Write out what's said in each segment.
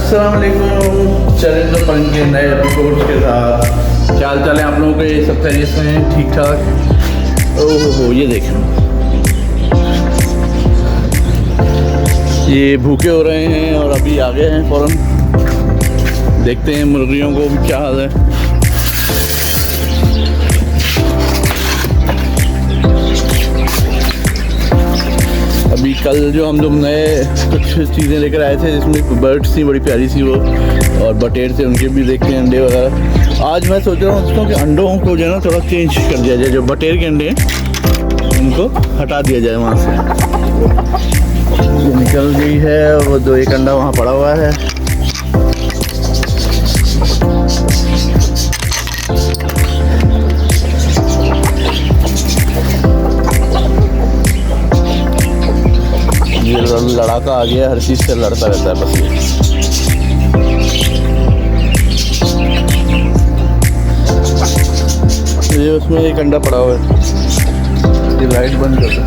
अस्सलाम वालेकुम। चैलेंजर पंच के नए एपिसोड्स के साथ क्या हाल चाल है आप लोगों के? सब खैरियत से हैं? ठीक ठाक। ओहो ये देखें, ये भूखे हो रहे हैं और अभी आ गए हैं फ़ौरन। देखते हैं मुर्गियों को भी क्या हाल है। अभी कल जो हम लोग नए कुछ चीज़ें लेकर आए थे जिसमें बर्ड्स थी बड़ी प्यारी सी वो, और बटेर थे, उनके भी देखते हैं अंडे वगैरह। आज मैं सोच रहा हूँ दोस्तों कि अंडों को जो है ना थोड़ा चेंज कर दिया जाए। जो बटेर के अंडे हैं उनको हटा दिया जाए वहाँ से। ये निकल गई है वो, जो एक अंडा वहाँ पड़ा हुआ है। ये लड़ाका आ गया, हर चीज़ से लड़ता रहता है बस ये उसमें एक अंडा पड़ा हुआ है। ये लाइट बंद कर दो।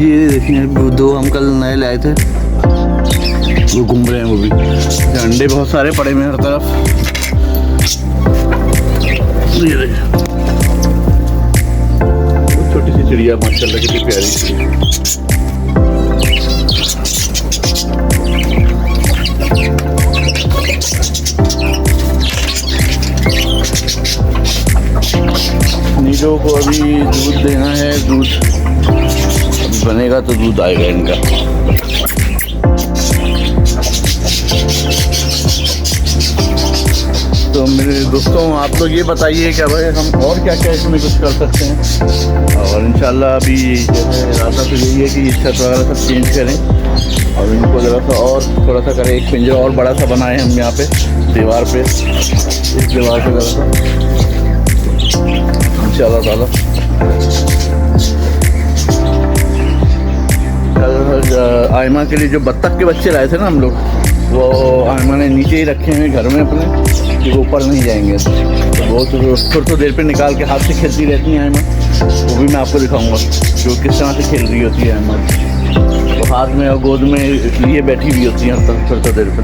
ये देखिए दो हम कल नए लाए थे, वो घूम रहे हैं वो भी। अंडे बहुत सारे पड़े हुए हैं हर तरफ। ये देखिए छोटी सी चिड़िया माशाल्लाह कितनी प्यारी सी। नीडो को अभी दूध देना है, दूध बनेगा तो दूध आएगा इनका। तो मेरे दोस्तों आप लोग ये बताइए क्या भाई हम और क्या क्या इसमें कुछ कर सकते हैं। और इंशाल्लाह अभी जो है इरादा तो यही है कि छत वगैरह सब चेंज करें और इनको ज़रा सा और थोड़ा सा करें। एक पिंजरा और बड़ा सा बनाए हम यहाँ पे दीवार पे, इस दीवार पे ज़रा सा इंशाल्लाह ताला। कल आयमा के लिए जो बत्तख के बच्चे लाए थे ना हम लोग, वो आयमा ने नीचे ही रखे हैं घर में अपने, कि वो ऊपर नहीं जाएंगे। तो वो तो देर पे निकाल के हाथ से खेलती रहती हैं आयमा, वो भी मैं आपको दिखाऊंगा कि वो किस तरह से खेल रही होती है आयमा। वो हाथ में और गोद में लिए बैठी हुई होती हैं थोड़ी देर पे।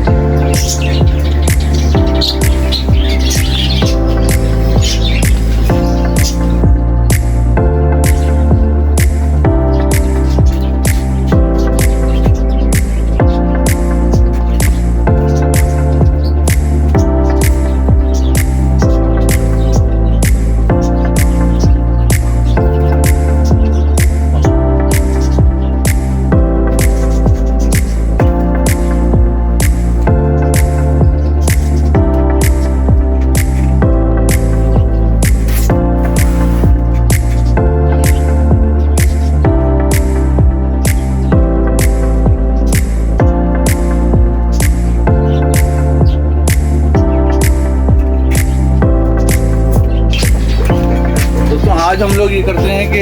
आज हम लोग ये करते हैं कि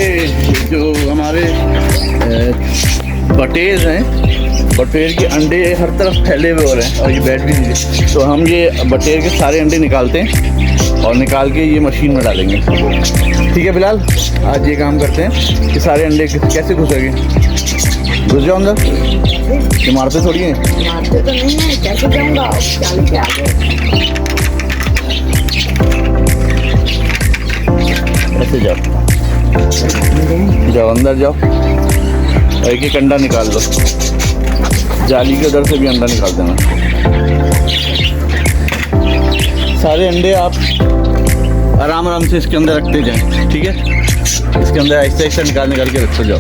जो हमारे बटेर हैं, बटेर के अंडे हर तरफ फैले हुए हो रहे हैं और ये बैठ भी नहीं रहे, तो हम ये बटेर के सारे अंडे निकालते हैं और निकाल के ये मशीन में डालेंगे। ठीक है बिलाल, आज ये काम करते हैं कि सारे अंडे कैसे घुसेंगे। घुस जाओ अंदर, ये मारते थोड़ी हैं। मारते तो नहीं है, कैसे जाऊँगा जाली के आगे। ऐसे जाओ, जाओ अंदर जाओ, एक एक अंडा निकाल लो। जाली के उधर से भी अंडा निकाल देना। सारे अंडे आप आराम आराम से इसके अंदर रखते जाएं, ठीक है। इसके अंदर ऐसे ऐसे निकाल के रखते जाओ।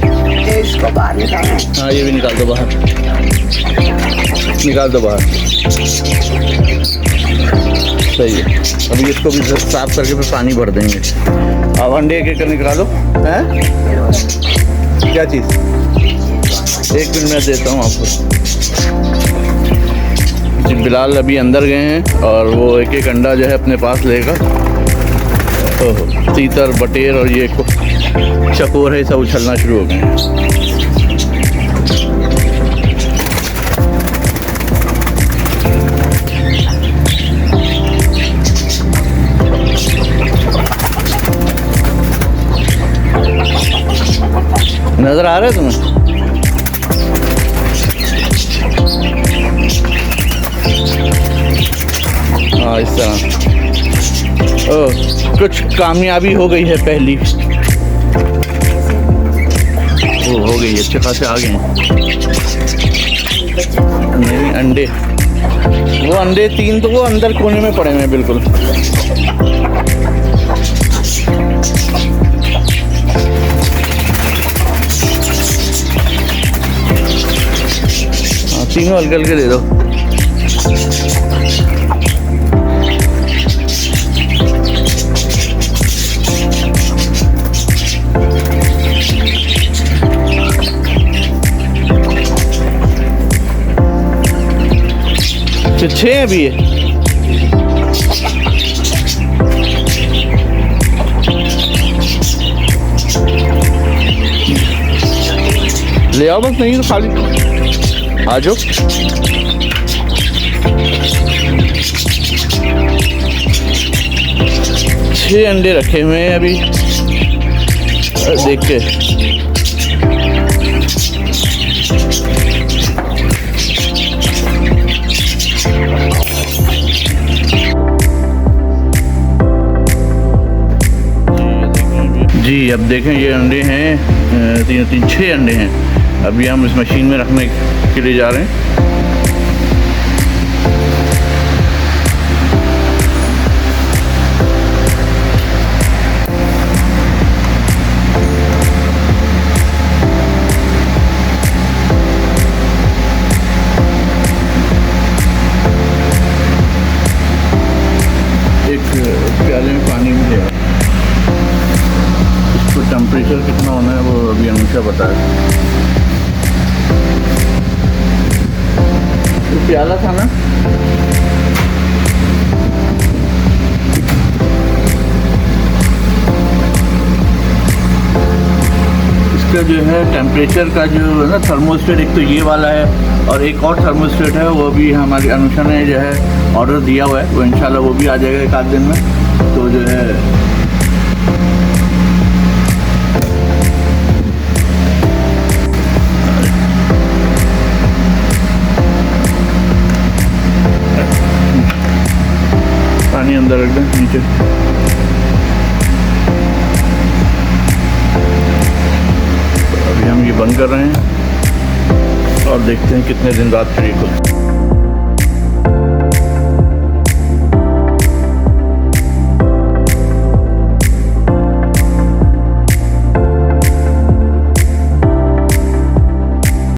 इसको बाहर निकालना। हाँ ये भी निकाल दो बाहर, निकाल दो बाहर। सही है। अभी इसको भी साफ करके फिर पानी भर देंगे। अब अंडे एक एक निकालो। हैं क्या चीज़? एक मिनट में देता हूँ आपको। जी बिलाल अभी अंदर गए हैं और वो एक एक अंडा जो है अपने पास लेगा। ओहो, तीतर बटेर और ये चकोर है सब उछलना शुरू हो गए। नजर आ रहा है तुम्हें? हाँ इस तरह। ओ, कुछ कामयाबी हो गई है पहली। वो हो गई, अच्छे खासे आ गए हैं। नहीं अंडे, वो अंडे 3 तो वो अंदर कोने में पड़े हुए हैं बिल्कुल। हाँ तीनों हल्के हल्के दे दो। तो 6 अभी है। ले आओ बस, नहीं तो खाली आ जाओ। 6 अंडे रखे हुए हैं अभी, देख के। जी अब देखें, ये अंडे हैं 6 अंडे हैं। अभी हम इस मशीन में रखने के लिए जा रहे हैं। एक प्याले में पानी भी है। इसको टेम्परेचर कितना होना है वो अभी अनुषा बताए। तो प्याला था ना, इसका जो है टेम्परेचर का जो है ना थर्मोस्टेट, एक तो ये वाला है और एक और थर्मोस्टेट है, वो भी हमारी अनुषा ने जो है ऑर्डर दिया हुआ है। वो इंशाल्लाह वो भी आ जाएगा एक आध दिन में। तो जो है पानी अंदर रख दें नीचे। तो अभी हम ये बंद कर रहे हैं और देखते हैं कितने दिन बाद फिर ये खुलता है।